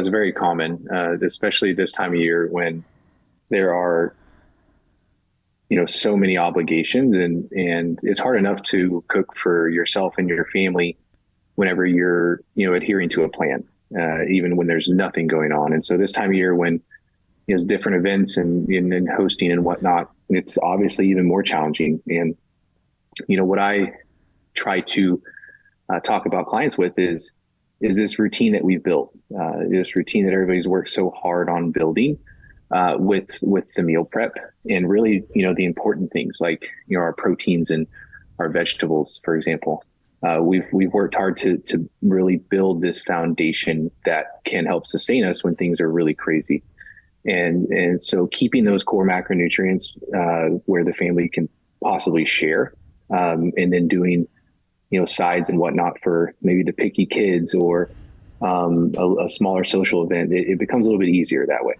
it's very common, especially this time of year when there are, so many obligations, and it's hard enough to cook for yourself and your family whenever you're, adhering to a plan, even when there's nothing going on. And so this time of year when there's different events and hosting and whatnot, it's obviously even more challenging. And, what I try to talk about clients with is this routine that we've built, this routine that everybody's worked so hard on building, with the meal prep, and really, the important things like, our proteins and our vegetables, for example. We've worked hard to really build this foundation that can help sustain us when things are really crazy. And so keeping those core macronutrients, where the family can possibly share, and then doing, sides and whatnot for maybe the picky kids or, a smaller social event, it becomes a little bit easier that way.